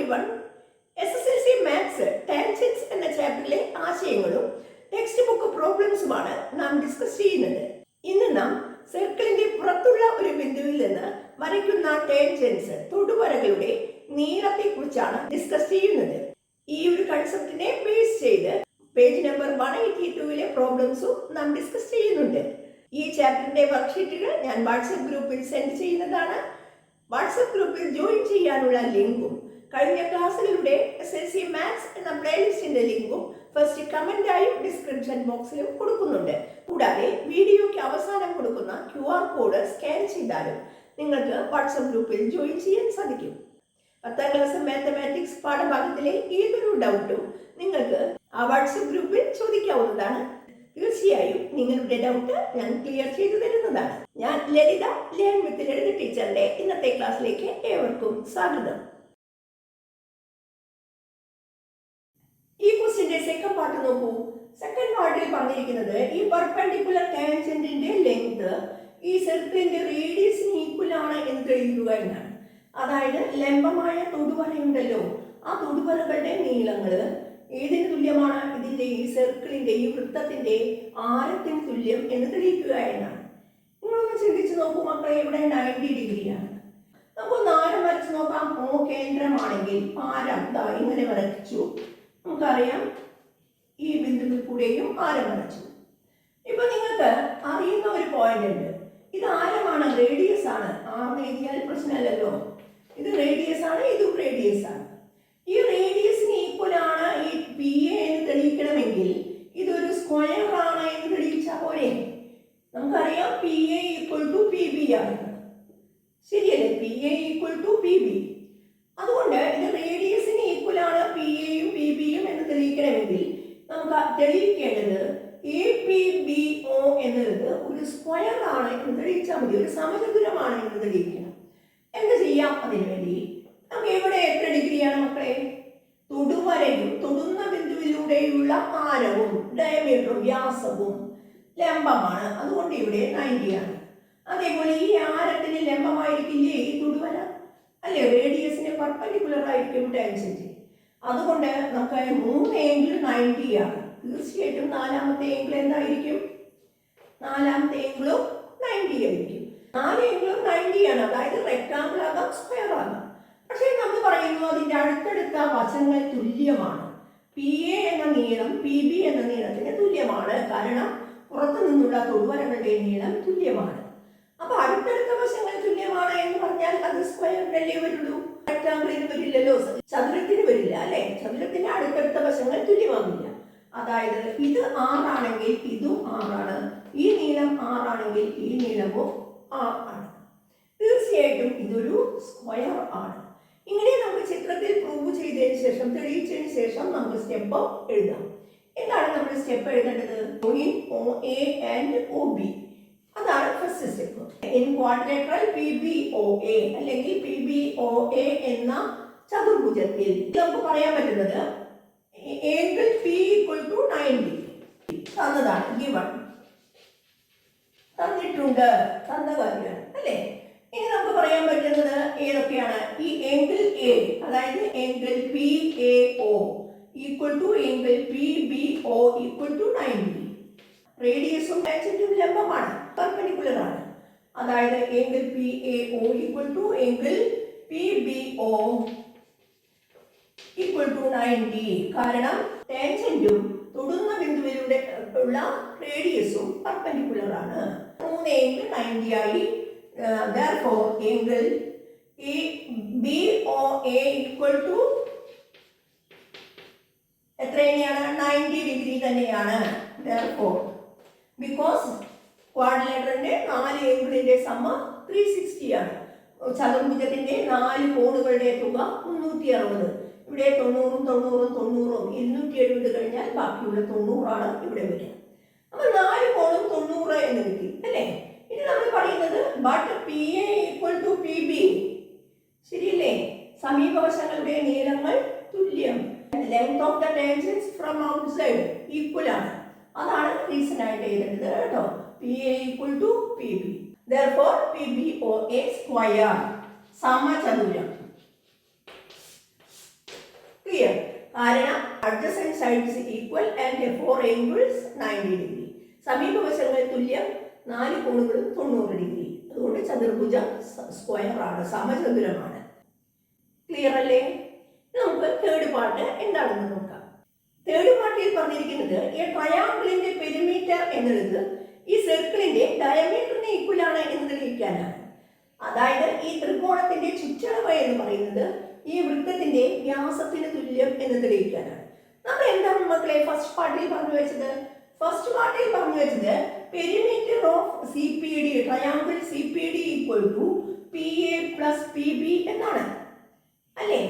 everyone. SSLC maths tangents എന്ന ചാപ്റ്ററിലെ ആശയങ്ങളും text book പ്രോബ്ലംസുമാണ് നാം ഡിസ്കസ് ചെയ്യുന്നത്. ഇന്ന് നാം സർക്കിളിന്റെ പുറത്തുള്ള ഒരു ബിന്ദുവിൽ നിന്ന് വരയ്ക്കുന്ന ടാൻജൻസ് തൊടുവരകളുടെ നീളത്തെക്കുറിച്ചാണ് ഡിസ്കസ് ചെയ്യുന്നത്. ഈ ഒരു കൺസെപ്റ്റിനെ ബേസ് ചെയ്ത് പേജ് നമ്പർ 182 പ്രോബ്ലംസും നാം ഡിസ്കസ് ചെയ്യുന്നുണ്ട്. ഈ ചാപ്റ്ററിന്റെ വർക്ക്ഷീറ്റുകൾ ഞാൻ വാട്സപ്പ് ഗ്രൂപ്പിൽ സെൻഡ് ചെയ്യുന്നതാണ്. വാട്സപ്പ് ഗ്രൂപ്പിൽ ജോയിൻ ചെയ്യാനുള്ള ലിങ്കും കഴിഞ്ഞ ക്ലാസ്സുകളുടെ SSLC മാത്സ് എന്ന പ്ലേലിസ്റ്റിന്റെ ലിങ്കും ഫസ്റ്റ് കമന്റായും ഡിസ്ക്രിപ്ഷൻ ബോക്സിലും കൊടുക്കുന്നുണ്ട്. കൂടാതെ വീഡിയോയ്ക്ക് അവസാനം കൊടുക്കുന്ന QR കോഡ് സ്കാൻ ചെയ്താലും നിങ്ങൾക്ക് വാട്സപ്പ് ഗ്രൂപ്പിൽ ജോയിൻ ചെയ്യാൻ സാധിക്കും. 10ാം ക്ലാസ് മാത്തമാറ്റിക്സ് പാഠഭാഗത്തിലെ ഏതൊരു ഡൗട്ടും നിങ്ങൾക്ക് ആ വാട്സപ്പ് ഗ്രൂപ്പിൽ ചോദിക്കാവുന്നതാണ്. തീർച്ചയായും നിങ്ങളുടെ ഡൗട്ട് ഞാൻ ക്ലിയർ ചെയ്തു തരുന്നതാണ്. ഞാൻ ലളിത ലേൺ വിത്ത് ലളിത ടീച്ചറിന്റെ ഇന്നത്തെ ക്ലാസ്സിലേക്ക് ഏവർക്കും സ്വാഗതം. ഈ ക്വസ്റ്റ്യന്റെ സെക്കൻഡ് പാർട്ട് നോക്കൂ. സെക്കൻഡ് പാർട്ടിൽ പറഞ്ഞിരിക്കുന്നത് ഈ പെർപെൻഡിക്കുലർ ടാൻജന്റിന്റെ ലെങ്ത് ഈ സർക്കിളിന്റെ റേഡിയസിന് ഈക്വൽ ആണ് എന്ന് തെളിയിക്കുക എന്നാണ്. അതായത് ലംബമായ തൊടുവരയുണ്ടല്ലോ, ആ തൊടുവരകളുടെ നീളങ്ങള് ഏതിന് തുല്യമാണ്? ഇതിന്റെ ഈ സർക്കിളിന്റെ ഈ വൃത്തത്തിന്റെ ആരത്തിന് തുല്യം എന്ന് തെളിയിക്കുക എന്നാണ്. നിങ്ങളൊന്ന് ചിന്തിച്ച് നോക്കൂ മക്കളെ, ഇവിടെ 90 ഡിഗ്രിയാണ്. നമുക്കൊന്ന് ആരം വരച്ച് നോക്കാം. O കേന്ദ്രമാണെങ്കിൽ ആരം ദാ ഇങ്ങനെ വരച്ചു. നമുക്കറിയാം ഈ ബിന്ദുവിൽ കൂടെയും ആരം വരച്ചു. ഇപ്പൊ നിങ്ങൾക്ക് അറിയുന്ന ഒരു പോയിന്റ് ഉണ്ട്. ഇത് ആരമാണ്, റേഡിയസ് ആണ്. ആർന്ന് എഴുതിയാൽ പ്രശ്നമല്ലല്ലോ. ഇത് റേഡിയസ് ആണ്, ഇതും റേഡിയസ് ആണ്. ഈ റേഡിയസിന് ഈക്വൽ ആണ് ഈ PA എന്ന് തെളിയിക്കണമെങ്കിൽ ഇതൊരു സ്ക്വയർ ആണ് എന്ന് തെളിയിച്ചാൽ പോരെ? നമുക്കറിയാം PA ഈക്വൽ ടു PB ആണ്. ശരിയല്ലേ? PA equal to PB. അതുകൊണ്ട് ഇത് റേഡിയസിന് ഈക്വൽ ആണ് PAയും PBയും എന്ന് തെളിയിക്കണമെങ്കിൽ നമുക്ക് തെളിയിക്കേണ്ടത് APBO എന്നുള്ളത് ഒരു സ്ക്വയർ ആണ് എന്ന് തെളിയിച്ചാൽ മതി. ഒരു സമചതുരമാണ് എന്ന് തെളിയിക്കണം. എന്ത് ചെയ്യാം? അതിനുവേണ്ടി നമുക്ക് എവിടെ എത്ര ഡിഗ്രിയാണ് മക്കളെ? തൊടുവരയും തൊടുന്ന ബിന്ദുവിലൂടെയുള്ള ആരവും ഡയമീറ്ററും വ്യാസവും ലംബമാണ്. അതുകൊണ്ട് ഇവിടെ 90 ആണ്. അതേപോലെ ഈ ആരത്തിന് ലംബമായിരിക്കില്ലേ ഈ തൊടുവര? അല്ലെ, റേഡിയസിന് പെർപെൻഡിക്കുലർ ആയിരിക്കും ടാൻജന്റ്. അതുകൊണ്ട് നമുക്ക് 3 ആംഗിൾ 90 ആണ്. തീർച്ചയായിട്ടും നാലാമത്തെ ആംഗിൾ എന്തായിരിക്കും? നാലാമത്തെ ആംഗിളും 90 ആയിരിക്കും. 4 ആംഗിളും 90 ആണ്. അതായത് റെക്ടാങ്കിൾ ആകാം, സ്ക്വയർ ആകാം. പക്ഷേ നമ്മൾ പറയുന്നു അതിന്റെ അടുത്തടുത്ത വശങ്ങൾ തുല്യമാണ്. PA എന്ന നീളം PB എന്ന നീളത്തിന് തുല്യമാണ്. കാരണം പുറത്തു നിന്നുള്ള തൊടുവരകളുടെ നീളം തുല്യമാണ്. അപ്പൊ അടുത്തടുത്ത വശങ്ങൾ തുല്യമാണ് എന്ന് പറഞ്ഞാൽ അത് സ്ക്വയറിനല്ലേ വരുള്ളൂ, റെക്ടാങ്കിളിന് വരില്ലല്ലോ, ചതുരത്തിന് വരില്ല അല്ലെ. ചതുരത്തിന്റെ അടുത്തടുത്ത വശങ്ങൾ തുല്യമാകില്ല. അതായത് ഇത് 6 ആണെങ്കിൽ ഇതും 6 ആണ്. ഈ നീളം 6 ആണെങ്കിൽ ഈ നീളവും 6 ആണ്. തീർച്ചയായിട്ടും ഇതൊരു സ്ക്വയർ ആണ്. ഇങ്ങനെ നമുക്ക് ചിത്രത്തിൽ പ്രൂവ് ചെയ്തതിന് ശേഷം, തെളിയിച്ചതിന് ശേഷം നമുക്ക് സ്റ്റെപ്പ് എഴുതാം. എന്താണ് നമ്മൾ സ്റ്റെപ്പ് എഴുതേണ്ടത്? OA and OB. അതാണ് first step. In quadrilateral PBOA അല്ലെങ്കിൽ PBOA എന്ന ചതുർഭുജത്തിൽ നമുക്ക് പറയാൻ പറ്റുന്നത് ആംഗിൾ P ഈക്വൽ ടു 90 തന്നതാണ്. ഗിവൺ തന്നിട്ടുണ്ട്, തന്ന കാര്യമാണ് അല്ലേ. ഇനി നമുക്ക് പറയാൻ പറ്റുന്നത് ഏതൊക്കെയാണ്? ഈ ആംഗിൾ A, അതായത് angle PAO equal to angle PBO equal to 90. റേഡിയസും ടാൻജന്റും ലംബമാണ്, പെർപെൻഡിക്കുലർ ആണ്. അതായത് angle PAO equal to angle PBO equal to 90. കാരണം ടാൻജന്റും തൊടുന്ന ബിന്ദുവിലൂടെ ഉള്ള റേഡിയസും പെർപെൻഡിക്കുലർ ആണ്. 3 ആംഗിൾ 90 ആയി. Therefore angle BOA equal to എത്രയാണ്? 90 ഡിഗ്രി തന്നെയാണ്. Therefore because ക്വാഡ്രിലേറ്ററിന്റെ 4 ആംഗിളിന്റെ സമ്മ 360 ആണ്. ചതുർഭുജത്തിന്റെ 4 കോണുകളുടെ തുക 360. ഇവിടെ 90 270 കഴിഞ്ഞാൽ ബാക്കിയുള്ള 90 ആണ് ഇവിടെ വരിക. അപ്പൊ 4 കോണും 90 എന്ന് കിട്ടി അല്ലേ. ഇനി നമ്മൾ പറയുന്നത് but PA equal to PB. ശരിയല്ലേ? സമീപവശങ്ങളുടെ നീളങ്ങൾ തുല്യം. Length of the tangents from outside equal ആണ്. അതാണ് റീസൺ ആയിട്ട് എഴുതേണ്ടത് കേട്ടോ. PA equal to PB. Therefore PBOA square സമചതുരം. ക്ലിയർ? കാരണം adjacent sides equal and 4 angles 90 degree. സമീപവശങ്ങൾ തുല്യം, 4 കോണുകളും 90 ഡിഗ്രി. അതുകൊണ്ട് ചതുർഭുജം സ്ക്വയർ ആണ്, സമചതുരമാണ്. ക്ലിയർ അല്ലേ? നമുക്ക് തേർഡ് പാർട്ട് എന്താണെന്ന് നോക്കാം. തേർഡ് പാർട്ടിൽ പറഞ്ഞിരിക്കുന്നത് ഈ ട്രയാങ്കിളിന്റെ പെരിമീറ്റർ എന്നുള്ളത് ഈ സർക്കിളിന്റെ ഡയമീറ്ററിന് ഈക്വൽ ആണ് എന്ന് തെളിയിക്കാനാണ്. അതായത് ഈ ത്രികോണത്തിന്റെ ചുറ്റളവ് എന്ന് പറയുന്നത് ഈ വൃത്തത്തിന്റെ വ്യാസത്തിന് തുല്യം എന്ന് തെളിയിക്കാനാണ്. നമ്മൾ എന്താണ് മക്കളെ ഫസ്റ്റ് പാർട്ടിൽ പറഞ്ഞു വെച്ചത്? ഫസ്റ്റ് പാർട്ടിൽ പറഞ്ഞു വെച്ചത് perimeter of C P D, triangle C P D equal to P A plus P B എന്നാണ് അല്ലേ?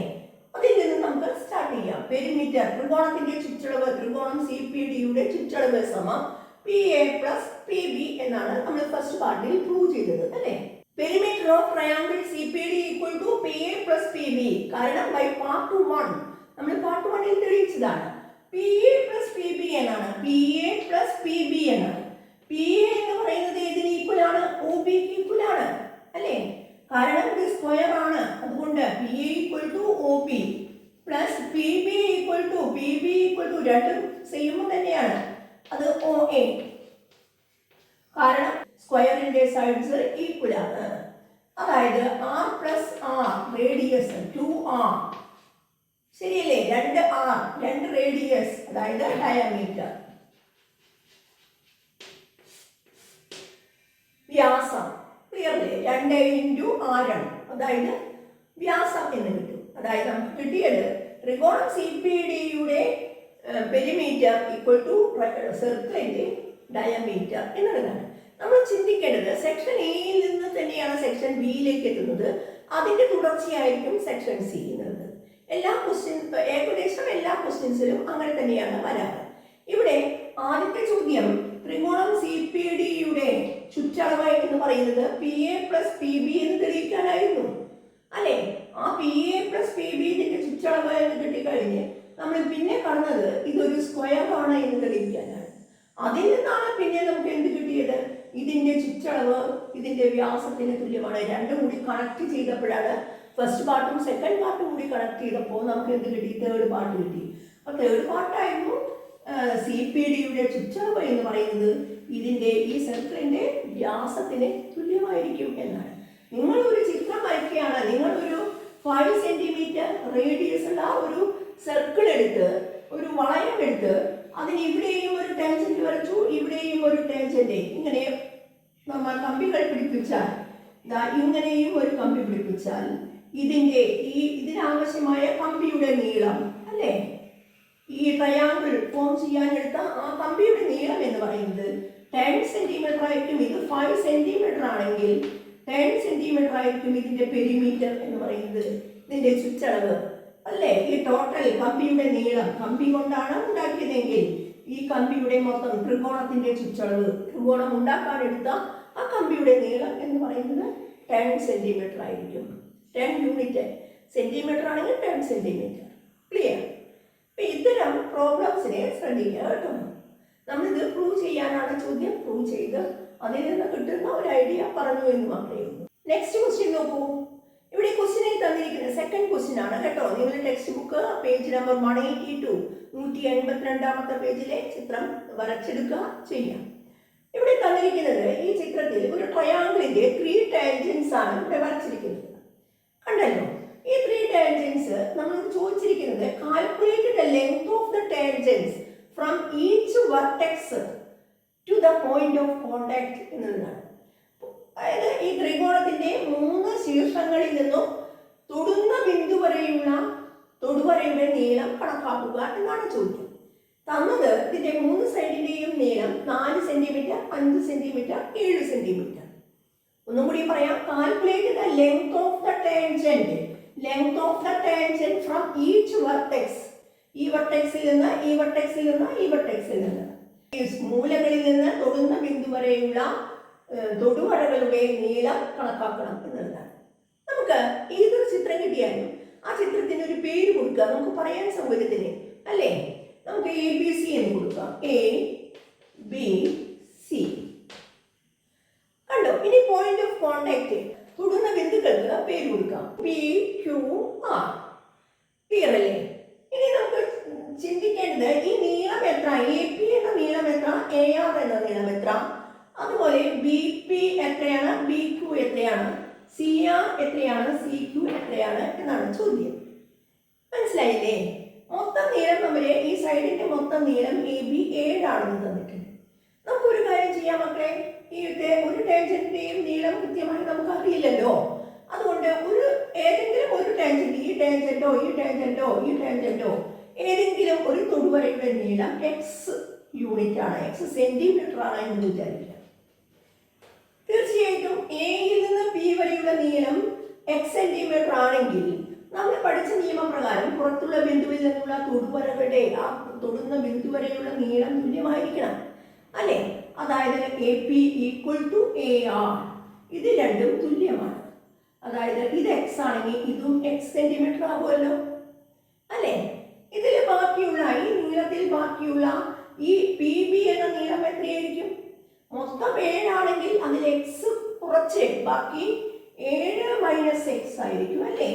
അതിൽ നിന്ന് നമുക്ക് സ്റ്റാർട്ട് ചെയ്യാം. പെരിമീറ്റർ ത്രികോണത്തിന്റെ ചുറ്റളവ്, ത്രികോണം സി പി ഡിയുടെ ചുറ്റളവ് സമം P A plus P B എന്നാണ് നമ്മൾ ഫസ്റ്റ് പാർട്ടിൽ പ്രൂവ് ചെയ്തത് അല്ലേ? Perimeter of triangle C P D equal to P A plus P B. കാരണം ബൈ പാർട്ട് 1 നമ്മൾ പാർട്ട് 1ൽ തെളിയിച്ചതാണ്. P A plus P B എന്നാണ്, P A plus P B എന്നാണ്. പി എ എന്ന് പറയുന്നത് ഏതിന് ഈക്വൽ ആണ്? ഒ ബിക്ക് ഈക്വൽ ആണ് അല്ലേ? കാരണം ഇത് സ്ക്വയർ ആണ്, അതുകൊണ്ട് P A equal to O B plus P B equal to രണ്ടും സെയിം തന്നെയാണ്, അത് ഒ എ. കാരണം സ്ക്വയറിന്റെ സൈഡ്സ് ഈക്വൽ ആണ്. അതായത് R plus R radius 2r, ശരിയല്ലേ? 2r, 2 റേഡിയസ്, അതായത് ഡയമീറ്റർ. വ്യാസം ക്ലിയർലേ? 2 ഇൻറ്റു ആരം, അതായത് വ്യാസം എന്ന് കിട്ടും. അതായത് നമുക്ക് കിട്ടിയത് ത്രികോണം സി പി ഡിയുടെ പെരിമീറ്റർ ഈക്വൽ ടു സർക്കിളിന്റെ ഡയമീറ്റർ എന്നുള്ളതാണ്. നമ്മൾ ചിന്തിക്കേണ്ടത് സെക്ഷൻ എയിൽ നിന്ന് തന്നെയാണ് സെക്ഷൻ ബിയിലേക്ക് എത്തുന്നത്. അതിന്റെ തുടർച്ചയായിരിക്കും സെക്ഷൻ സി എന്നുള്ളത്. ഏകദേശം എല്ലാ ക്വസ്റ്റ്യൻസിലും അങ്ങനെ തന്നെയാണ് വരാറ്. ഇവിടെ ആദ്യത്തെ ചോദ്യം ത്രികോണം സി പി ഡിയുടെ ചുറ്റളവ് എന്ന് പറയുന്നത് P A plus P B എന്ന് തെളിയിക്കാനായിരുന്നു അല്ലെ? ആ P A plus P B ഇതിന്റെ ചുറ്റളവ് എന്ന് കിട്ടിക്കഴിഞ്ഞ് നമ്മൾ പിന്നെ കാണുന്നത് ഇതൊരു സ്ക്വയർ ആണ് എന്ന് തെളിയിക്കാനാണ്. അതിൽ നിന്നാണ് പിന്നെ നമുക്ക് എന്ത് കിട്ടിയത്? ഇതിന്റെ ചുറ്റളവ് ഇതിന്റെ വ്യാസത്തിന് തുല്യമാണ്. രണ്ടും കൂടി കണക്ട് ചെയ്തപ്പോഴാണ്, ഫസ്റ്റ് പാർട്ടും സെക്കൻഡ് പാർട്ടും കൂടി കണക്ട് ചെയ്തപ്പോൾ നമുക്ക് എന്ത് കിട്ടി? തേർഡ് പാർട്ട് കിട്ടി. അപ്പോൾ തേർഡ് പാർട്ടായിരുന്നു സി പി ഡിയുടെ ചുറ്റളവ് എന്ന് പറയുന്നത് ഇതിന്റെ ഈ സർക്കിളിന്റെ വ്യാസത്തിന് തുല്യമായിരിക്കും എന്നാണ്. നിങ്ങളൊരു ചിത്രം വരയ്ക്കുകയാണ്, നിങ്ങളൊരു 5 സെന്റിമീറ്റർ റേഡിയസ് ഉള്ള ഒരു സർക്കിൾ എടുത്ത്, ഒരു വളയം എടുത്ത്, അതിന് ഇവിടെയും ഒരു ടാൻജന്റ് വരച്ചു, ഇവിടെയും ഒരു ടാൻജന്റ്, ഇങ്ങനെ നമ്മൾ കമ്പികൾ പിടിപ്പിച്ചാൽ, ഇങ്ങനെയും ഒരു കമ്പി പിടിപ്പിച്ചാൽ ഇതിനാവശ്യമായ കമ്പിയുടെ നീളം അല്ലേ? ഈ ട്രയാങ്കിൾ ഫോം ചെയ്യാനെടുത്ത ആ കമ്പിയുടെ നീളം എന്ന് പറയുന്നത് 10 സെന്റിമീറ്റർ ആയിരിക്കും. ഇത് 5 സെന്റിമീറ്റർ ആണെങ്കിൽ 10 സെന്റിമീറ്റർ ആയിരിക്കും ഇതിന്റെ പെരിമീറ്റർ എന്ന് പറയുന്നത്, ഇതിന്റെ ചുറ്റളവ് അല്ലേ? ഈ ടോട്ടൽ കമ്പിയുടെ നീളം, കമ്പി കൊണ്ടാണ് ഉണ്ടാക്കിയതെങ്കിൽ ഈ കമ്പിയുടെ മൊത്തം ത്രികോണത്തിന്റെ ചുറ്റളവ്, ത്രികോണം ഉണ്ടാക്കാനെടുത്ത ആ കമ്പിയുടെ നീളം എന്ന് പറയുന്നത് 10 സെന്റിമീറ്റർ ആയിരിക്കും. 10 യൂണിറ്റ്, സെന്റിമീറ്റർ ആണെങ്കിൽ 10 സെന്റിമീറ്റർ. ക്ലിയർ? അപ്പൊ ഇത്തരം പ്രോബ്ലംസിനെ ശ്രദ്ധിക്കുക കേട്ടോ. നമ്മളിത് പ്രൂവ് ചെയ്യാനാണ് ചോദ്യം. പ്രൂവ് ചെയ്ത് അതിൽ നിന്ന് കിട്ടുന്ന ഒരു ഐഡിയ പറഞ്ഞു എന്ന് മാത്രമേ ഉള്ളൂ. നെക്സ്റ്റ് ക്വസ്റ്റ്യൻ നോക്കൂ. ഇവിടെ ക്വസ്റ്റ്യനിൽ തന്നിരിക്കുന്നത് സെക്കൻഡ് ക്വസ്റ്റ്യൻ ആണ് കേട്ടോ. നിങ്ങളുടെ ടെക്സ്റ്റ് ബുക്ക് പേജ് നമ്പർ 182 182ാമത്തെ പേജിലെ ചിത്രം വരച്ചെടുക്കുക ചെയ്യാം. ഇവിടെ തന്നിരിക്കുന്നത് ഈ ചിത്രത്തിൽ ഒരു ട്രയാങ്കിളിന്റെ 3 ടാൻജൻസ് ആണ് ഇവിടെ വരച്ചിരിക്കുന്നത്. കണ്ടല്ലോ? ഈ 3 ടാൻജൻസ് നമ്മളോട് ചോദിച്ചിരിക്കുന്നത് calculate the length of the tangents from each vertex to the point of contact എന്നുള്ളതാണ്. അതായത് ഈ ത്രികോണത്തിന്റെ 3 ശീർഷങ്ങളിൽ നിന്നും തൊടുന്ന ബിന്ദു വരെയുള്ള തൊടുവരയുടെ നീളം കണക്കാക്കുക എന്നാണ് ചോദ്യം. തന്നത് ഇതിന്റെ 3 സൈഡിന്റെയും നീളം 4 സെന്റിമീറ്റർ, 5 സെന്റിമീറ്റർ, 7 സെന്റിമീറ്റർ. ഒന്നും കൂടി പറയാം. Calculate the length of the tangent, length of the tangent from each vertex. ഈ വെർട്ടെക്സിൽ നിന്ന്, ഈ വെർട്ടെക്സിൽ നിന്ന്, ഈ വെർട്ടെക്സിൽ നിന്ന്, ഈ മൂലകളിൽ നിന്ന് തൊടുന്ന ബിന്ദു വരെയുള്ള തൊടുവരകളുടെ നീളം കണക്കാക്കണം എന്നുള്ളതാണ്. നമുക്ക് ഏതൊരു ചിത്രം കിട്ടിയാലും ആ ചിത്രത്തിന് ഒരു പേര് കൊടുക്കുക, നമുക്ക് പറയാൻ സൗകര്യത്തിന് അല്ലേ? നമുക്ക് ABC എന്ന് കൊടുക്കാം. ABC. കണ്ടോ? ഇനി പോയിന്റ് ഓഫ് കോണ്ടാക്ട്, തൊടുന്ന ബിന്ദുക്കൾക്ക് പേര് കൊടുക്കാം. PQR. ക്ലിയർ അല്ലേ? AR എന്ന നീളം എത്ര, അതുപോലെ BP എത്രയാണ്, BQ എത്രയാണ്, CR എത്രയാണ്, CQ എത്രയാണ് എന്നാണ് ചോദ്യം. മനസ്സിലായില്ലേ? മൊത്തം നീളം നമ്മുടെ ഈ സൈഡിന്റെ മൊത്തം നീളം AB 7 ആണെന്ന് തന്നിട്ടുണ്ട്. നമുക്കൊരു കാര്യം ചെയ്യാം മക്കളെ, ഈ ഒരു ടാൻജന്റിന്റെയും നീളം കൃത്യമായി നമുക്ക് അറിയില്ലല്ലോ. അതുകൊണ്ട് ഏതെങ്കിലും ഒരു ടാൻജന്റ്, ഈ ടാൻജന്റോ ഈ ടാൻജന്റോ ഈ ടാൻജന്റോ ഏതെങ്കിലും ഒരു തൊടുവരയുടെ നീളം x യൂണിറ്റ് ആണ്, x സെന്റിമീറ്റർ ആണ് എന്ന് വിചാരിക്കുക. തീർച്ചയായിട്ടും എയിൽ നിന്ന് P വരെയുള്ള നീളം x സെന്റിമീറ്റർ ആണെങ്കിൽ നമ്മൾ പഠിച്ച നിയമപ്രകാരം പുറത്തുള്ള ബിന്ദുവിൽ നിന്നുള്ള തൊടുവരകളുടെ ആ തൊടുന്ന ബിന്ദു വരെയുള്ള നീളം തുല്യമായിരിക്കണം അല്ലേ? അതായത് AP = AR, ഇത് രണ്ടും തുല്യമാണ്. അതായത് ഇത് x ആണെങ്കിൽ ഇതും x സെന്റിമീറ്റർ ആകുമല്ലോ അല്ലേ? ഇതിൽ ബാക്കിയുള്ള ഈ നീളത്തിൽ ബാക്കിയുള്ള ഈ PB എന്ന നീളം എത്രയായിരിക്കും? മൊത്തം 7 ആണെങ്കിൽ അതിൽ x കുറച്ച് ബാക്കി 7 - x ആയിരിക്കും അല്ലേ?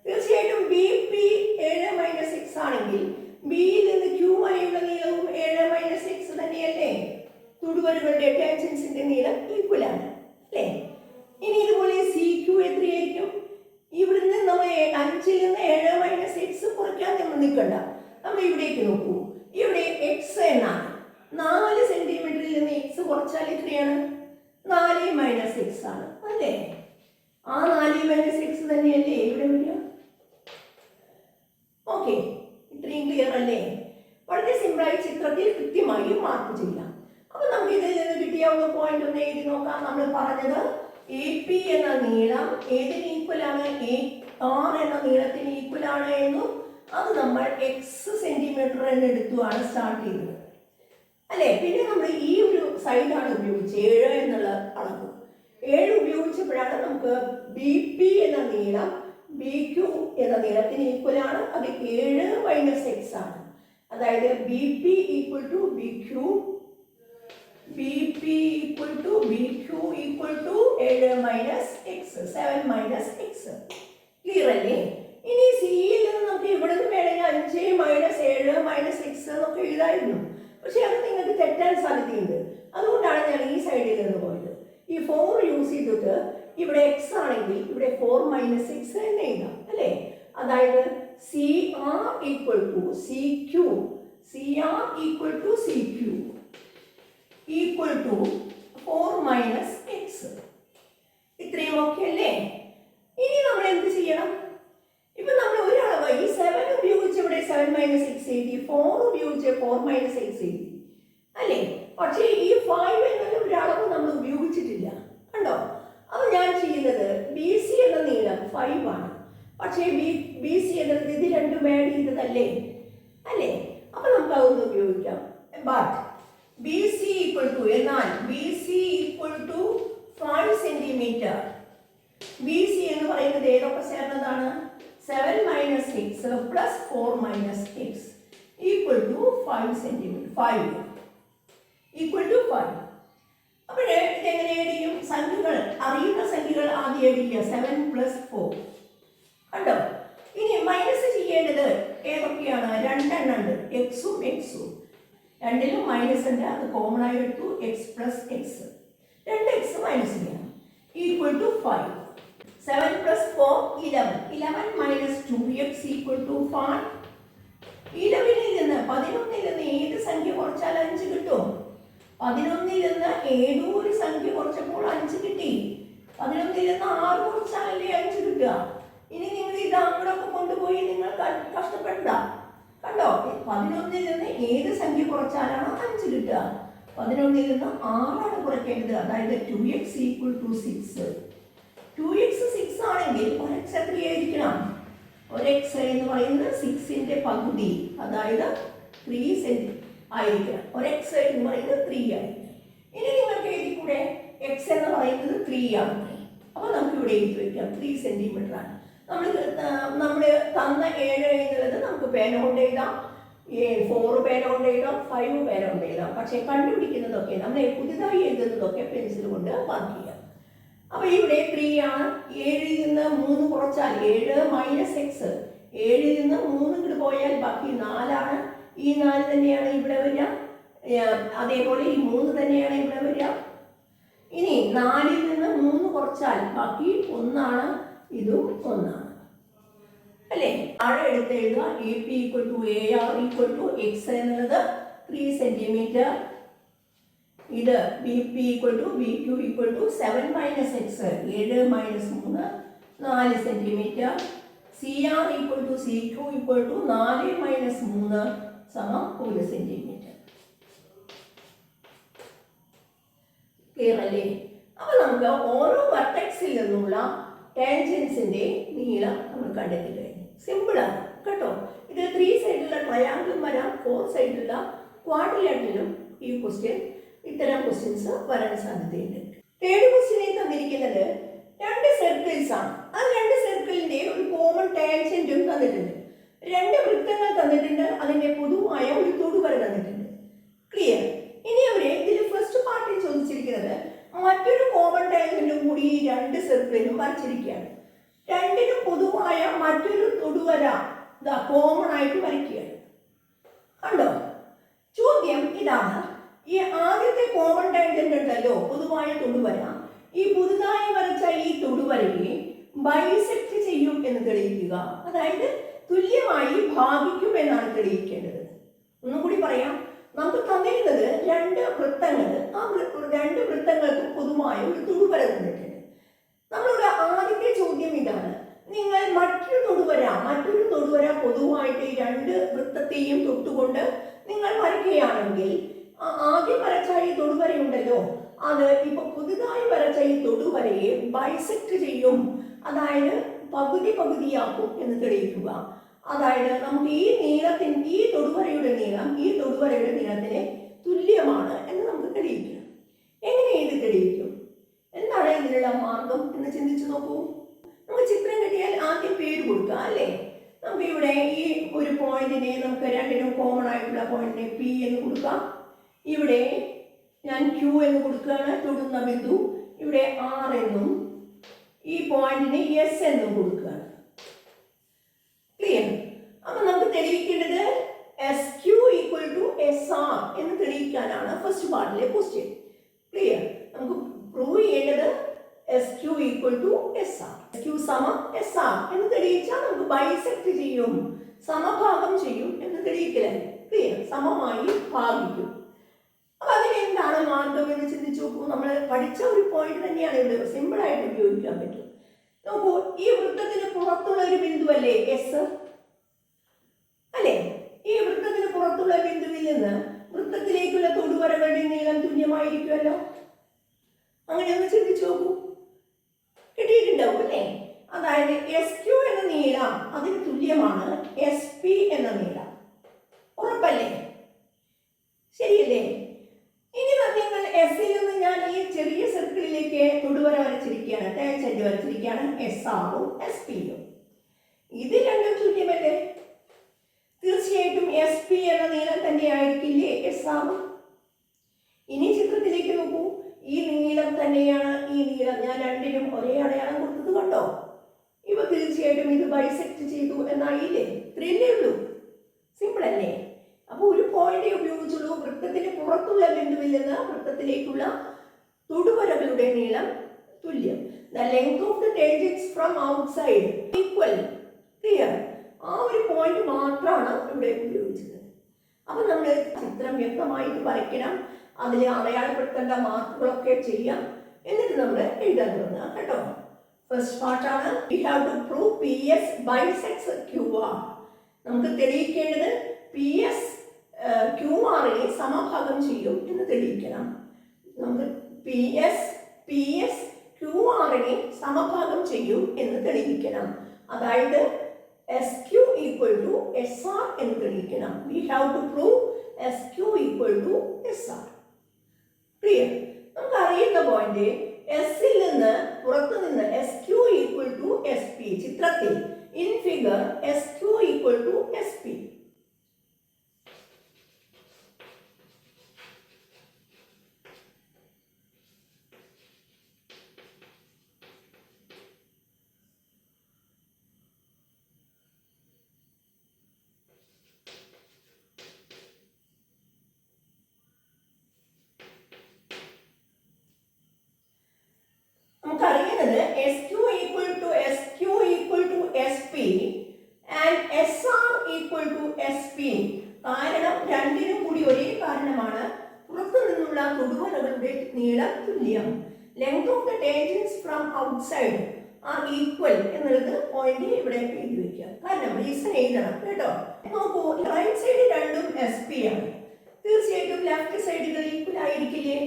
തീർച്ചയായിട്ടും BP 7 - x ആണെങ്കിൽ ബിയിൽ നിന്ന് Q വരെയുള്ള നീളവും 7 - x തന്നെയല്ലേ? തൊടുവരകളുടെ ടാൻജൻസിന്റെ നീളം ഈക്വൽ ആണ് അല്ലേ? ഇനി ഇതുപോലെ CQ എത്രയായിരിക്കും? ഇവിടുന്ന് നമ്മൾ 5ൽ നിന്ന് 7 - x കുറയ്ക്കാൻ നമ്മൾ നിൽക്കണ്ട. നമ്മൾ ഇവിടേക്ക് നോക്കൂ, ഇവിടെ x എന്നാണ്. 4 സെന്റിമീറ്ററിൽ നിന്ന് x കുറച്ചാൽ എത്രയാണ്? 4 - x ആണ് അല്ലേ? ആ 4 - x തന്നെയല്ലേ ഇവിടെ വരിക? ഓക്കെ, ഇത്രയും ക്ലിയർ അല്ലേ? വളരെ സിമ്പിളായി ചിത്രത്തിൽ കൃത്യമായി മാർക്ക് ചെയ്യാം. അപ്പൊ നമുക്ക് ഇതിൽ നിന്ന് കിട്ടിയ ഒരു പോയിന്റ് ഒന്ന് എഴുതി നോക്കാം. നമ്മൾ പറഞ്ഞത് AP എന്ന നീളം ഏതിന് ഈക്വൽ ആണ്? AR എന്ന നീളത്തിന് ഈക്വൽ ആണ് എന്നും അത് നമ്മൾ x സെന്റിമീറ്റർ എന്ന് എടുത്തുമാണ് സ്റ്റാർട്ട് ചെയ്തത് അല്ലേ? പിന്നെ നമ്മൾ ഈ ഒരു സൈഡാണ് ഉപയോഗിച്ചത്, 7 എന്നുള്ള അളവ്. 7 ഉപയോഗിച്ചപ്പോഴാണ് നമുക്ക് BP എന്ന നീളം BQ എന്ന നീളത്തിന് ഈക്വൽ ആണ്. അത് 7 - x ആണ്. അതായത് BP = BQ, BP = BQ = 7 - x, 7 - x. Clear അല്ലേ? ഇനി സിയിൽ നിന്ന് നമുക്ക് ഇവിടെ നിന്ന് വേണമെങ്കിൽ 5 - 7 - x എന്നൊക്കെ എഴുതായിരുന്നു. പക്ഷെ അത് നിങ്ങൾക്ക് തെറ്റാൻ സാധ്യതയുണ്ട്. അതുകൊണ്ടാണ് ഞാൻ ഈ സൈഡിൽ നിന്ന് പോയത്. ഈ 4 യൂസ് ചെയ്തിട്ട് ഇവിടെ x ആണെങ്കിൽ ഇവിടെ 4 - x എന്ന് എഴുതാം അല്ലേ? അതായത് CR = CQ, CR = CQ = 4 - x. ഇത്രയും ഓക്കെ അല്ലേ? ഇനി നമ്മൾ എന്ത് ചെയ്യണം? ഇപ്പൊ നമ്മൾ ഒരു അളവ് ഈ 7 ഉപയോഗിച്ച് ഇവിടെ 7 - x എഴുതി, 4 ഉപയോഗിച്ച് 4 - x എഴുതി അല്ലേ? പക്ഷേ ഈ 5 എന്നുള്ള ഒരു അളവ് നമ്മൾ ഉപയോഗിച്ചിട്ടില്ല കണ്ടോ? അപ്പൊ ഞാൻ ചെയ്യുന്നത് BC എന്ന നീളം 5 ആണ്. പക്ഷേ BC എന്നത് ഇത് രണ്ടും ആഡ് ചെയ്തതല്ലേ അല്ലേ? അപ്പൊ നമുക്ക് അതൊന്ന് ഉപയോഗിക്കാം. ബട്ട് BC = എന്നാൽ BC = 5 സെന്റിമീറ്റർ. BC എന്ന് പറയുന്നത് ഏതൊക്കെ ചേർന്നതാണ്? 7 - x + 4 - x = 5 സെന്റിമീറ്റർ. 5 = 5. അപ്പോഴേ ഇതെങ്ങനെ എഴുതിയും? സംഖ്യകൾ അറിയുന്ന സംഖ്യകൾ ആദ്യം എഴുതിയ 7 + 4 കണ്ടോ? ഇനി മൈനസ് ചെയ്യേണ്ടത് ഏതൊക്കെയാണ്? 2 എണ്ണം ഉണ്ട്, എക്സും എക്സും. രണ്ടിലും മൈനസ് ഉണ്ട്, അത് കോമൺ ആയി എടുത്തു. x + x, 2x മൈനസ് ചെയ്യണം = 5. 7 + 4 11. 11 - 2x = 5. 11ൽ നിന്ന് 11ൽ നിന്ന് ഏത് സംഖ്യ കുറച്ചാൽ 5 കിട്ടും? 11ൽ നിന്ന് ഏതോ ഒരു സംഖ്യ കുറച്ചപ്പോൾ 5 കിട്ടി. 11ൽ നിന്ന് 6 കുറച്ചാലല്ലേ 5 കിട്ടുക? ഇനി നിങ്ങൾ ഇത് അങ്ങോട്ടൊക്കെ കൊണ്ടുപോയി നിങ്ങൾ കഷ്ടപ്പെടണ്ട. കണ്ടോ? 11ൽ നിന്ന് ഏത് സംഖ്യ കുറച്ചാലാണ് 5 കിട്ടുക? 11ൽ നിന്ന് 6 ആണ് കുറയ്ക്കേണ്ടത്. അതായത് 2x = 6. 2x 6 ആണെങ്കിൽ ഒരു x എത്രയായിരിക്കണം? ഒരു x എന്ന് പറയുന്നത് 6ന്റെ പകുതി, അതായത് 3 സെന്റി ആയിരിക്കണം. ഒരു x എന്ന് പറയുന്നത് 3 ആയിരിക്കണം. ഇനി നിങ്ങൾക്ക് എഴുതിക്കൂടെ x എന്ന് പറയുന്നത് 3 ആണ്. അപ്പൊ നമുക്ക് ഇവിടെ എഴുതി വയ്ക്കാം 3 സെന്റിമീറ്റർ ആണ്. നമ്മൾ തന്ന 7 എന്നുള്ളത് നമുക്ക് പേന കൊണ്ട് എഴുതാം, 4 പേന കൊണ്ട് എഴുതാം, 5 പേന കൊണ്ട് എഴുതാം. പക്ഷെ കണ്ടുപിടിക്കുന്നതൊക്കെ നമ്മൾ പുതിയതായി എഴുതുന്നതൊക്കെ പെൻസിൽ കൊണ്ട് മാർക്ക് ചെയ്യാം. അപ്പൊ ഇവിടെ 3 ആണ്. 7ൽ നിന്ന് 3 കുറച്ചാൽ 7 - x. 7ൽ നിന്ന് 3 ഇങ്ങോട്ട് പോയാൽ ബാക്കി 4 ആണ്. ഈ 4 തന്നെയാണ് ഇവിടെ വരിക. അതേപോലെ ഈ 3 തന്നെയാണ് ഇവിടെ വരിക. ഇനി 4ൽ നിന്ന് 3 കുറച്ചാൽ ബാക്കി 1 ഇതും 1 അല്ലേ? താഴെ എടുത്ത് എഴുതുക. AP = AR = X എന്നുള്ളത് 3 സെന്റിമീറ്റർ. ഇത് BP = BQ = 7 - X 7 - 3 4 centimetre. CR = CQ = 4 - 3 1 centimetre. Clear അല്ലേ? അപ്പോൾ നമുക്ക് ഓരോ വെർട്ടെക്സിൽ നിന്നുള്ള ടാൻജൻസിന്റെ നീളം നമ്മൾ കണ്ടെത്തി കഴിഞ്ഞു. സിമ്പിളാണ് കേട്ടോ. ഇത് 3 സൈഡിലുള്ള ട്രയാങ്കിളും വരാം, 4 സൈഡിലുള്ള ക്വാഡ്രിലാറ്ററലും ഈ ഇത്തരം ക്വസ്റ്റ്യൻസ് വരാൻ സാധ്യതയുണ്ട്. തേർഡ് ക്വസ്റ്റ്യനിൽ തന്നിരിക്കുന്നത് 2 സർക്കിൾസ് ആണ്. ആ 2 സർക്കിളിന്റെ ഒരു കോമൺ ടാൻജന്റും തന്നിട്ടുണ്ട്. 2 വൃത്തങ്ങൾ തന്നിട്ടുണ്ട്. അതിന്റെ പൊതുവായ ഒരു തൊടുവര തന്നിട്ടുണ്ട്. ക്ലിയർ? ഇനി അവര് ഇതിൽ ഫസ്റ്റ് പാർട്ടിൽ ചോദിച്ചിരിക്കുന്നത് മറ്റൊരു കോമൺ ടാൻജന്റും കൂടി ഈ 2 സർക്കിളിനും വരച്ചിരിക്കുകയാണ്. 2നും പൊതുവായ മറ്റൊരു തൊടുവര കോമൺ ആയിട്ട് വരയ്ക്കുകയാണ്. കണ്ടോ? ചോദ്യം ഇതാണ്. ഈ ആദ്യത്തെ കോമൺ ടാൻജന്റ് ഉണ്ടല്ലോ, പൊതുവായ തൊടുവര, ഈ പുതുതായി വരച്ച ഈ തൊടുവരയെ ബൈസെക്ട് ചെയ്യും എന്ന് തെളിയിക്കുക. അതായത് തുല്യമായി ഭാഗിക്കും എന്നാണ് തെളിയിക്കേണ്ടത്. ഒന്നുകൂടി പറയാം. നമുക്ക് തന്നിരുന്നത് 2 വൃത്തങ്ങൾ. ആ 2 വൃത്തങ്ങൾക്കും പൊതുവായ ഒരു തൊടുവര തന്നിട്ടുണ്ട്. നമ്മളുടെ ആദ്യത്തെ ചോദ്യം ഇതാണ്. നിങ്ങൾ മറ്റൊരു തൊടുവര പൊതുവായിട്ട് ഈ 2 വൃത്തത്തെയും തൊട്ടുകൊണ്ട് നിങ്ങൾ വരയ്ക്കുകയാണെങ്കിൽ ആദ്യം വരച്ച ഈ തൊടുവരയുണ്ടല്ലോ, അത് ഇപ്പൊ പുതുതായി വരച്ച ഈ തൊടുവരയെ ബൈസെക്ട് ചെയ്യും, അതായത് പകുതിയാക്കും എന്ന് തെളിയിക്കുക. അതായത് നമുക്ക് ഈ തൊടുവരയുടെ നീളത്തിന് തുല്യമാണ് എന്ന് നമുക്ക് തെളിയിക്കണം. എങ്ങനെ ഇത് തെളിയിക്കും? എന്താണ് ഇതിനുള്ള മാർഗം എന്ന് ചിന്തിച്ചു നോക്കൂ. നമുക്ക് ചിത്രം കിട്ടിയാൽ ആദ്യം പേര് കൊടുക്കുക അല്ലേ? നമുക്ക് ഇവിടെ ഈ ഒരു പോയിന്റിനെ നമുക്ക് 2നും കോമൺ ആയിട്ടുള്ള പോയിന്റിനെ P എന്ന് കൊടുക്കാം. ഇവിടെ ഞാൻ Q എന്ന് കൊടുക്കുകയാണ്, തൊടുന്ന ബിന്ദു. ഇവിടെ R എന്നും ഈ പോയിന്റിന് S എന്നും കൊടുക്കുകയാണ്. ക്ലിയർ? അപ്പൊ നമുക്ക് തെളിയിക്കേണ്ടത് SQ = SR എന്ന് തെളിയിക്കാനാണ് ഫസ്റ്റ് പാർട്ടിലെ ക്വസ്റ്റ്യൻ. ക്ലിയർ? നമുക്ക് പ്രൂവ് ചെയ്യേണ്ടത് SQ = SR. SQ = SR എന്ന് തെളിയിച്ചാൽ നമുക്ക് ബൈസെക്ട് ചെയ്യും, സമഭാഗം ചെയ്യും എന്ന് തെളിയിക്കലാണ്. ക്ലിയർ? സമമായി ഭാഗിക്കും. അപ്പൊ അതിനെന്താണ് മാർഗം എന്ന് ചിന്തിച്ചു നോക്കൂ. നമ്മൾ പഠിച്ച ഒരു പോയിന്റ് തന്നെയാണ് ഇവിടെ സിമ്പിൾ ആയിട്ട് ഉപയോഗിക്കാൻ പറ്റും. നോക്കൂ, ഈ വൃത്തത്തിന് പുറത്തുള്ള ഒരു ബിന്ദു അല്ലേ S അല്ലേ? ഈ വൃത്തത്തിന് പുറത്തുള്ള ബിന്ദുവിൽ നിന്ന് വൃത്തത്തിലേക്കുള്ള തൊടുവരകളുടെ നീളം തുല്യമായിരിക്കുമല്ലോ. അങ്ങനെ ഒന്ന് ചിന്തിച്ചു നോക്കൂ. കിട്ടിയിട്ടുണ്ടാവും അല്ലേ? അതായത് SQ എന്ന നീളം അതിന് തുല്യമാണ് SP എന്ന നീളം. ഉറപ്പല്ലേ? ശരിയല്ലേ? ഇനി നിങ്ങൾ എസിൽ നിന്ന് ഞാൻ ഈ ചെറിയ സർക്കിളിലേക്ക് തൊടുവര വരച്ചിരിക്കുകയാണ്, ടാൻജന്റ് വരച്ചിരിക്കുകയാണ്, SR-ഉം SP-യും. ഇത് രണ്ടും തുല്യമല്ലേ? തീർച്ചയായിട്ടും SP എന്ന നീളം തന്നെ ആയിരിക്കില്ലേ SR? ഇനി ചിത്രത്തിലേക്ക് നോക്കൂ. ഈ നീളം തന്നെയാണ് ഈ നീളം. ഞാൻ 2നും ഒരേ അടയാളം കൊടുത്തത് കണ്ടോ? ഇവ തീർച്ചയായിട്ടും ഇത് ബൈസെക്ട് ചെയ്തു എന്നായില്ലേ? ഇത്രയല്ലേ ഉള്ളൂ. സിമ്പിൾ അല്ലേ? അപ്പോൾ ഒരു പോയിന്റ് ഉപയോഗിച്ചുള്ളൂ. വൃത്തത്തിന് പുറത്തുള്ള ബിന്ദുവിൽ നിന്ന് വൃത്തത്തിലേക്കുള്ള തൊടുവരകളുടെ നീളം തുല്യം. The length of the tangents from outside equal. Clear? ആ ഒരു പോയിന്റ് മാത്രമാണ് ഇവിടെ ഉപയോഗിച്ചത്. അപ്പൊ നമ്മൾ ചിത്രം വ്യക്തമായിട്ട് വരയ്ക്കണം. അതിൽ അടയാളപ്പെടുത്തേണ്ട മാർക്കുകളൊക്കെ ചെയ്യാം. എന്നിട്ട് നമ്മൾ എഴുതാൻ തുടങ്ങുക കേട്ടോ. ഫസ്റ്റ് പാർട്ടാണ്. We have to prove PS bisects QR. നമുക്ക് തെളിയിക്കേണ്ടത് PS QR-നെ സമഭാഗം ചെയ്യും എന്ന് തെളിയിക്കണം. നമുക്ക് PS QR-നെ സമഭാഗം ചെയ്യും എന്ന് തെളിയിക്കണം. അതായത് SQ = SR എന്ന് തെളിയിക്കണം. We have to prove SQ = SR. Clear? നമുക്ക് അറിയുന്ന പോയിന്റ് എസിൽ നിന്ന് പുറത്തു നിന്ന് SQ = SP. ചിത്രത്തിൽ ഇൻ ഫിഗർ SQ = SP. കാരണം രണ്ടിനും കൂടി ഒരേ കാരണമാണ്. പുറത്തു നിന്നുള്ള തൊടുവരകളുടെ നീളം തുല്യം. Length of the tangents from outside are equal എന്നുള്ളത് പോയിന്റ് ഇവിടെ എഴുതി വെക്കുക. കാരണം റീസൺ എഴുതണം കേട്ടോ. നോക്കൂ, റൈറ്റ് സൈഡ് രണ്ടും എസ് പി ആണ്. തീർച്ചയായിട്ടും ലെഫ്റ്റ് സൈഡുകൾ ഈക്വൽ ആയിരിക്കില്ലേ?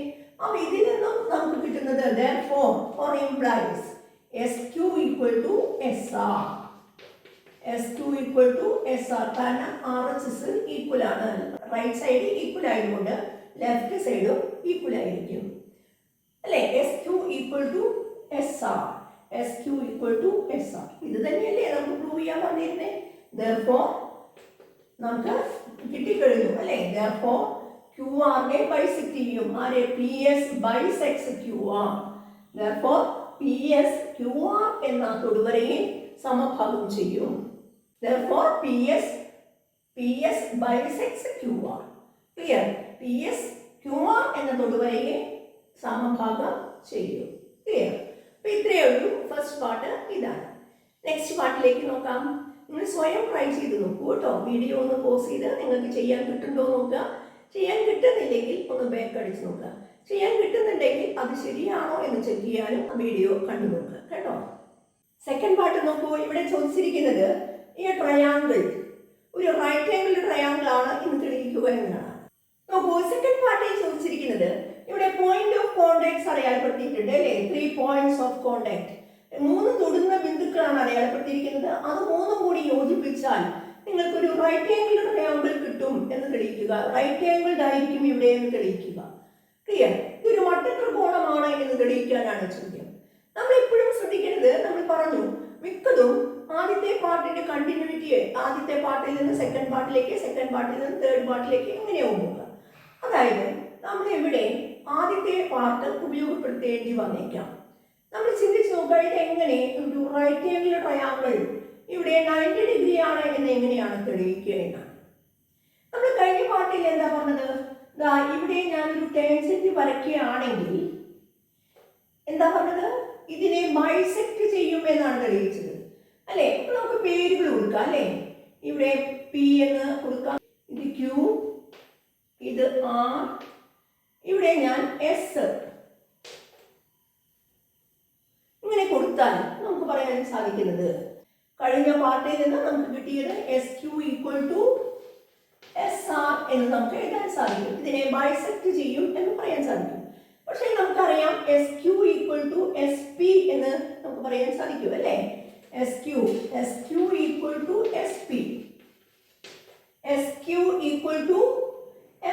അപ്പൊ ഇതിൽ നിന്നും നമുക്ക് കിട്ടുന്നത് therefore or implies SQ equal to SR. SQ equal to SR കാരണം RHS ഈക്വൽ ആണ്. റൈറ്റ് സൈഡ് ഈക്വൽ ആയതുകൊണ്ട് ലെഫ്റ്റ് സൈഡും ഈക്വൽ ആയിരിക്കും അല്ലേ? SQ equal to SR. SQ equal to SR. ഇത് തന്നെയല്ലേ നമുക്ക് പ്രൂവ് ചെയ്യാൻ പറഞ്ഞിരുന്നേ? therefore നമുക്ക് കിട്ടിക്കഴിഞ്ഞു അല്ലേ? therefore QR നെ ബൈസെക്ട് ചെയ്യും. ആരെ? PS bisects QR. therefore PS QR എന്ന തൊടുവരയെ സമഭാഗം ചെയ്യും. therefore PS bisects QR. Clear? PS QR എന്ന തൊടുവരയെ സമഭാഗം ചെയ്യും. ക്ലിയർ? അപ്പൊ ഇത്രയേ ഉള്ളൂ ഫസ്റ്റ് പാർട്ട്. ഇതാണ്. നെക്സ്റ്റ് പാർട്ടിലേക്ക് നോക്കാം. നിങ്ങൾ സ്വയം ട്രൈ ചെയ്ത് നോക്കൂ കേട്ടോ. വീഡിയോ ഒന്ന് പോസ് ചെയ്ത് നിങ്ങൾക്ക് ചെയ്യാൻ കിട്ടുന്നുണ്ടോ നോക്കുക. ചെയ്യാൻ കിട്ടുന്നില്ലെങ്കിൽ ഒന്ന് ബാക്ക് അടിച്ച് നോക്കുക. ചെയ്യാൻ കിട്ടുന്നുണ്ടെങ്കിൽ അത് ശരിയാണോ എന്ന് ചെക്ക് ചെയ്യാനും വീഡിയോ കണ്ടു നോക്കുക കേട്ടോ. സെക്കൻഡ് പാർട്ട് നോക്കൂ. ഇവിടെ ചോദിച്ചിരിക്കുന്നത് ഈ ട്രയാങ്കിൾ ഒരു റൈറ്റ് ആംഗിൾ ട്രയാങ്കിൾ ആണ് എന്ന് തെളിയിക്കുക എന്നതാണ്. നോക്കൂ, സെക്കൻഡ് പാർട്ടിൽ ചോദിച്ചിരിക്കുന്നത് ഇവിടെ പോയിന്റ് ഓഫ് കോണ്ടാക്ട്സ് അടയാളപ്പെടുത്തിയിട്ടുണ്ട് അല്ലേ? 3 points ഓഫ് കോണ്ടാക്ട്. 3 തൊടുന്ന ബിന്ദുക്കളാണ് അടയാളപ്പെടുത്തിയിരിക്കുന്നത്. അത് 3ഉം കൂടി യോജിപ്പിച്ചാൽ നിങ്ങൾക്കൊരു റൈറ്റ് ആംഗിൾ ട്രയാങ്കിൾ കിട്ടും എന്ന് തെളിയിക്കുക. റൈറ്റ് ആംഗിൾ ആയിരിക്കും ഇവിടെ എന്ന് തെളിയിക്കുക. ക്ലിയർ? ഇതൊരു മട്ടത്രികോണമാണ് എന്ന് തെളിയിക്കാനാണ് ചോദ്യം. നമ്മൾ എപ്പോഴും ശ്രദ്ധിക്കുന്നത്, നമ്മൾ പറഞ്ഞു മിക്കതും ആദ്യത്തെ പാർട്ടിന്റെ കണ്ടിന്യൂറ്റി ആദ്യത്തെ പാർട്ടിൽ നിന്ന് സെക്കൻഡ് പാർട്ടിലേക്ക്, സെക്കൻഡ് പാർട്ടിൽ നിന്ന് തേർഡ് പാർട്ടിലേക്ക് എങ്ങനെയാവും നോക്കുക. അതായത് നമ്മൾ ഇവിടെ ആദ്യത്തെ പാർട്ട് ഉപയോഗപ്പെടുത്തേണ്ടി വന്നേക്കാം. നമ്മൾ ചിന്തിച്ച് നോക്കുക, ഇത് എങ്ങനെ ഒരു റൈറ്റ് ആംഗിൾ ട്രയാങ്കിൾ ഇവിടെ 90 ഡിഗ്രി ആണ് എന്ന് എങ്ങനെയാണ് തെളിയിക്കുക എന്നാണ്. നമ്മൾ കഴിഞ്ഞ പാർട്ടിൽ എന്താ പറഞ്ഞത്? ഇവിടെ ഞാനൊരു ടാൻജന്റ് വരയ്ക്കുകയാണെങ്കിൽ എന്താ പറഞ്ഞത്? ഇതിനെ ബൈസെക്ട് ചെയ്യും എന്നാണ് തെളിയിച്ചത് അല്ലെ? അപ്പൊ നമുക്ക് പേരുകൾ കൊടുക്കാം അല്ലെ? ഇവിടെ P എന്ന് കൊടുക്കാം, ഇത് Q, ഇത് R, ഇവിടെ ഞാൻ S ഇങ്ങനെ കൊടുത്താൽ നമുക്ക് പറയാൻ സാധിക്കുന്നത് കഴിഞ്ഞ പാർട്ടിൽ നിന്ന് നമുക്ക് കിട്ടിയത് SQ equal to SR എന്ന് നമുക്ക് എഴുതാൻ സാധിക്കും. ഇതിനെ ബൈസെക്ട് ചെയ്യും എന്ന് പറയാൻ സാധിക്കും. പക്ഷേ നമുക്കറിയാം SQ equal to SP എന്ന് നമുക്ക് പറയാൻ സാധിക്കും അല്ലേ? SQ equal to SP. SQ equal to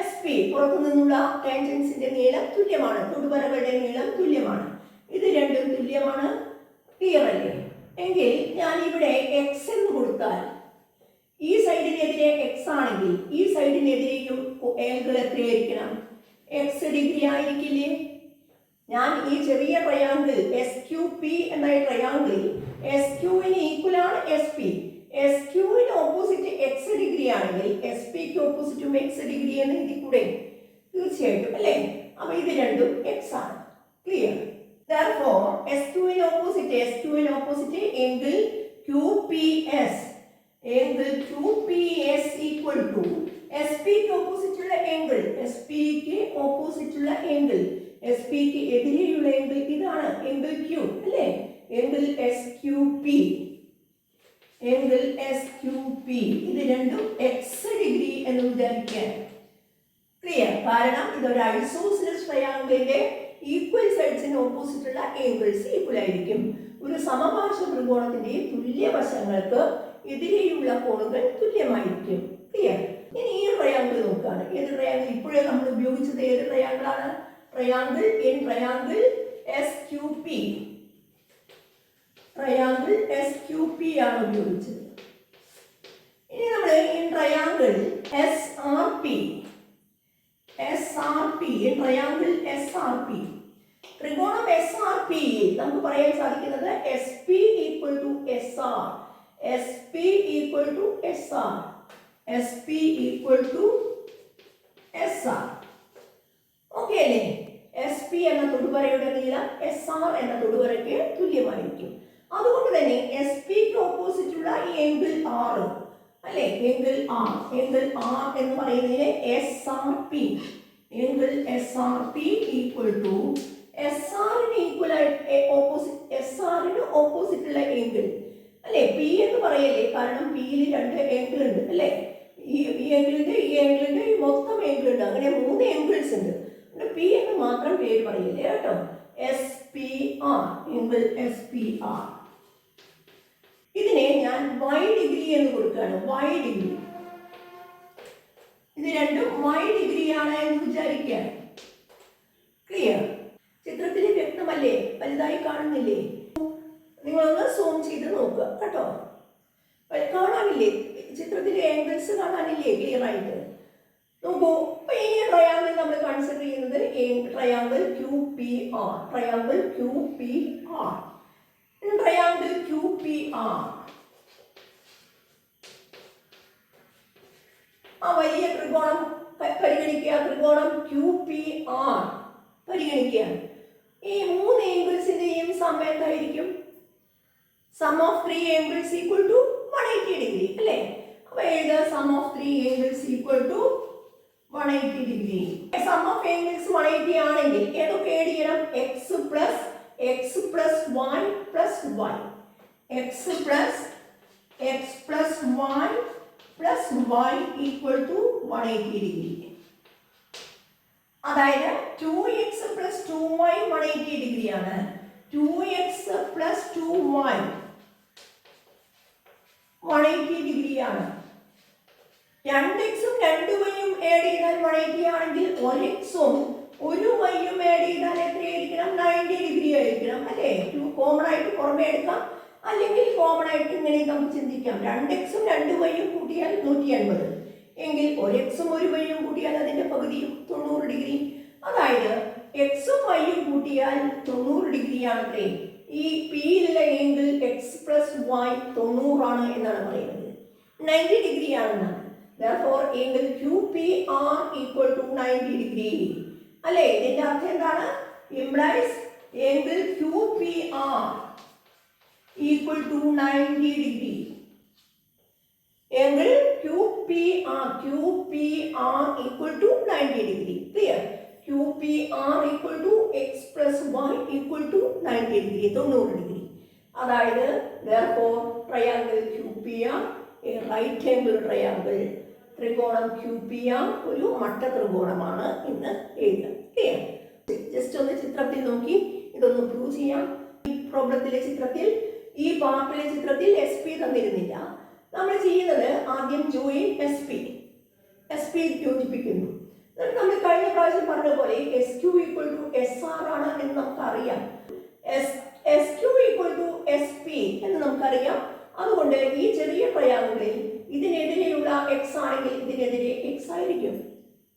SP. പുറത്തു നിന്നുള്ള ടാൻജൻസിന്റെ നീളം തുല്യമാണ്, തൊടുവരകളുടെ നീളം തുല്യമാണ്. ഇത് രണ്ടും തുല്യമാണ്. ക്ലിയർ അല്ലേ? എങ്കിൽ ഞാൻ ഇവിടെ X എന്ന് കൊടുത്താൽ ഈ സൈഡിനെതിരെ X ആണെങ്കിൽ ഈ സൈഡിനെതിരെയും ആംഗിൾ എത്രയായിരിക്കണം? X ഡിഗ്രി ആയിരിക്കില്ലേ? ഞാൻ ഈ ചെറിയ ട്രയാങ്കിൾ SQP എന്ന ട്രയാങ്കിൾ SQന് ഈക്വൽ ആണ് SP. SQന് ഓപ്പോസിറ്റ് X ഡിഗ്രി ആണെങ്കിൽ SPക്ക് ഓപ്പോസിറ്റും X ഡിഗ്രി എന്ന് എഴുതി കൂടെ? തീർച്ചയായിട്ടും അല്ലേ? അപ്പൊ ഇത് രണ്ടും X ആണ്. ക്ലിയർ? therefore SQന് opposite angle QPS equal to SPക്ക് ഓപ്പോസിറ്റുള്ള ആംഗിൾ SPക്ക് എതിരെയുള്ള ആംഗിൾ ഇതാണ് ആംഗിൾ Q അല്ലേ? ആംഗിൾ SQP ഇത് രണ്ടും X ഡിഗ്രി എന്ന് വിചാരിക്കുക. ക്ലിയർ? കാരണം ഇതൊരു ഐസോസിലസ് ട്രയാങ്കിളിന്റെ ഈക്വൽ സൈഡ്സിന് ഓപ്പോസിറ്റ് ഉള്ള ആംഗിൾസ് ഈക്വൽ ആയിരിക്കും. ഒരു സമപാർശ്വ ത്രികോണത്തിന്റെ തുല്യ വശങ്ങൾക്ക് എതിരെയുള്ള കോണുകൾ തുല്യമായിരിക്കും. ക്ലിയർ? ഇനി ഈ ട്രയാങ്കിൾ നോക്കുകയാണ്. ഏത് ട്രയാങ്കിൾ? ഇപ്പോഴേ നമ്മൾ ഉപയോഗിച്ചത് ഏത് ട്രയാങ്കിളാണ്? ട്രയാങ്കിൾ SQP ആണ് ഉപയോഗിച്ചത്. ഇനി നമ്മൾ ട്രയാങ്കിൾ SRP ത്രികോണം SRP നമുക്ക് പറയാൻ സാധിക്കുന്നത് SP equal to SR. Okay അല്ലേ? SP എന്ന തൊടുവരയുടെ നീളം SR എന്ന തൊടുവരയ്ക്ക് തുല്യമായിരിക്കും. അതുകൊണ്ട് തന്നെ SPക്ക് ഓപ്പോസിറ്റ് ഉള്ള ഈ ആംഗിൾ R അല്ലേ? ആംഗിൾ ആർ എന്ന് പറയുന്നതിന് SRP, angle SRP equal to എസ്ആറിന് ഓപ്പോസിറ്റ് ഉള്ള ആംഗിൾ അല്ലേ? പി എന്ന് പറയല്ലേ, കാരണം പിയിൽ രണ്ട് ആംഗിൾ ഉണ്ട് അല്ലേ? ഈ ആംഗിളിന്റെ ഈ മൊത്തം ആംഗിൾ ഉണ്ട്, അങ്ങനെ 3 ആംഗിൾസ് ഉണ്ട്. പി എന്ന് മാത്രം പേര് പറയില്ലേ കേട്ടോ. SPR, angle SPR. ഇതിനെ ഞാൻ y ഡിഗ്രി എന്ന് കൊടുക്കുകയാണ്. y ഡിഗ്രി, ഇത് രണ്ടും y ഡിഗ്രി ആണ് എന്ന് വിചാരിക്കുക. ക്ലിയർ? ചിത്രത്തിൽ വ്യക്തമല്ലേ? വലുതായി കാണുന്നില്ലേ? നിങ്ങളൊന്ന് സൂം ചെയ്ത് നോക്കുക കേട്ടോ. കാണാനില്ലേ? ചിത്രത്തിലെ ആംഗിൾസ് കാണാനില്ലേ ക്ലിയർ ആയിട്ട്? നോക്കൂ. അപ്പൊ ഈ ട്രയാങ്കിൾ നമ്മൾ കൺസിഡർ ചെയ്യുന്നത് triangle QPR. Triangle QPR. Triangle QPR ആ വലിയ ത്രികോണം പരിഗണിക്കുക. ത്രികോണം QPR പരിഗണിക്കുക. ഈ 3 ആംഗിൾസിന്റെയും സം എന്തായിരിക്കും? Sum of 3 angles equal to 180 degree അല്ലേ? അപ്പൊ എഴുതുക sum of 3 angles equal to 180 degree. Sum of angles 180 ആണെങ്കിൽ ഏതൊക്കെ ആഡ് ചെയ്യണം? x plus y plus y, x plus y plus y equal to 180 degree. അതായത് 2x plus 2y 180 ഡിഗ്രിയാണ്. 2x plus 2y 180 ഡിഗ്രിയാണ്. 2x-ഉം 2y-യും add ചെയ്താൽ 180 ആണെങ്കിൽ 1x-ഉം 1y-യും ആഡ് ചെയ്താൽ എത്രയായിരിക്കണം? 90 degree ആയിരിക്കണം അല്ലേ? കോമൺ ആയിട്ട് പുറമേ എടുക്കാം, അല്ലെങ്കിൽ കോമൺ ആയിട്ട് ഇങ്ങനെ നമുക്ക് ചിന്തിക്കാം. 2x-ഉം 2y-യും കൂട്ടിയാൽ 180 എങ്കിൽ 1x-ഉം 1y-യും കൂട്ടിയാൽ അതിന്റെ പകുതിയും 90 ഡിഗ്രി. അതായത് x-ഉം y-യും കൂട്ടിയാൽ 90 ഡിഗ്രിയാണത്രേ. ഈ പിയിലുള്ള ആംഗിൾ x plus y 90 ആണ് എന്നാണ് പറയുന്നത്. 90 ഡിഗ്രി ആണെന്നാണ്. Therefore angle QPR equal to 90 degree. അല്ലേ? ഇതിന്റെ അർത്ഥം എന്താണ്? Implies angle QPR equal to 90 degree. Angle QPR equal to 90 degree. Clear? QPR equal to x plus y equal to 90 degree. 90 degree. അതായത് therefore triangle QPR a right angle triangle. ത്രികോണം QPR ഒരു മട്ട ത്രികോണമാണ് എന്ന് എഴുതാം. ക്ലിയർ? ജസ്റ്റ് ഒന്ന് ചിത്രത്തിൽ നോക്കി ഇതൊന്ന് പ്രൂവ് ചെയ്യാം. ഈ പ്രോബ്ലത്തിലെ ചിത്രത്തിൽ, ഈ പാർട്ടിലെ ചിത്രത്തിൽ SP തന്നിരുന്നില്ല. നമ്മൾ ചെയ്യുന്നത് ആദ്യം ജോയിൻ SP യോജിപ്പിക്കുന്നു. നമ്മൾ കഴിഞ്ഞ പ്രാവശ്യം പറഞ്ഞ പോലെ SQ equal to SR ആണ് എന്ന് നമുക്കറിയാം. SQ equal to SP എന്ന് നമുക്കറിയാം. അതുകൊണ്ട് ഈ ചെറിയ ട്രയാങ്കിളിൽ ഇതിനെതിരെയുള്ള x ആണെങ്കിൽ ഇതിനെതിരെ x ആയിരിക്കും.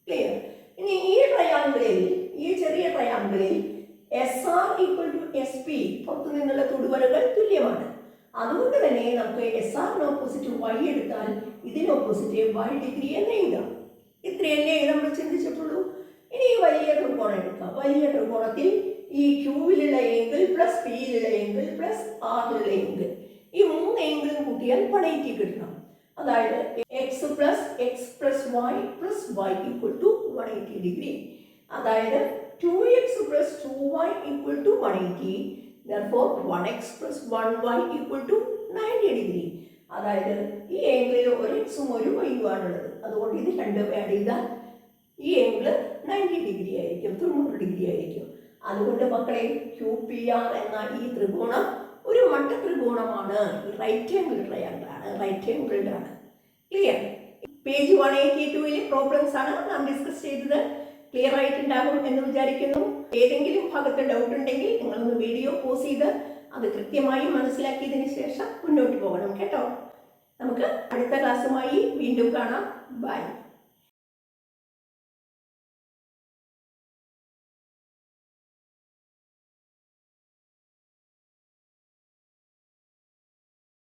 ക്ലിയർ? ഇനി ഈ ട്രയാങ്കിളിൽ, ഈ ചെറിയ ട്രയാങ്കിളിൽ SR equal to SP പുറത്തു നിന്നുള്ള തൊടുവരകൾ തുല്യമാണ്. അതുകൊണ്ട് തന്നെ നമുക്ക് SR-ന് ഓപ്പോസിറ്റ് y എടുത്താൽ ഇതിന് ഓപ്പോസിറ്റ് y ഡിഗ്രി എന്ന് എഴുതാം. ഇത്രയല്ലേ നമ്മൾ ചിന്തിച്ചിട്ടുള്ളൂ. ഇനി ഈ വലിയ ത്രികോണം എടുക്കാം. വലിയ ത്രികോണത്തിൽ ഈ Qയിലുള്ള ആംഗിൾ പ്ലസ് പിയിലുള്ള ആംഗിൾ പ്ലസ് ആറിലുള്ള ആംഗിൾ, ഈ 3 ആംഗിളും കൂട്ടിയാൽ 180 കിട്ടണം. അതായത് x plus y plus y equal to 180 degree. അതായത് 2x plus 2y equal to 180. Therefore 1x plus 1y equal to 90 degree. അതായത് ഈ ആംഗിളിൽ ഒരു x-ഉം ഒരു y-യും ആണുള്ളത്. അതുകൊണ്ട് ഇത് രണ്ടും ആഡ് ചെയ്താൽ ഈ ആംഗിൾ 90 ഡിഗ്രി ആയിരിക്കും, 90 ഡിഗ്രി ആയിരിക്കും. അതുകൊണ്ട് മക്കളെ QPR എന്ന ഈ ത്രികോണം ഒരു മട്ട ത്രികോണമാണ്. റൈറ്റ് ആംഗിൾ ട്രയാങ്കിൾ ആണ്, റൈറ്റ് ആംഗിൾഡ് ആണ്. ക്ലിയർ? പേജ് 182-ലെ പ്രോബ്ലംസ് ആണ് നാം ഡിസ്കസ് ചെയ്തത്. ക്ലിയർ ആയിട്ടുണ്ടാകും എന്ന് വിചാരിക്കുന്നു. ഏതെങ്കിലും ഭാഗത്ത് ഡൗട്ട് ഉണ്ടെങ്കിൽ നിങ്ങളൊന്ന് വീഡിയോ പോസ് ചെയ്ത് അത് കൃത്യമായി മനസ്സിലാക്കിയതിന് ശേഷം മുന്നോട്ട് പോകണം കേട്ടോ. നമുക്ക് അടുത്ത ക്ലാസ്സുമായി വീണ്ടും കാണാം. ബൈ.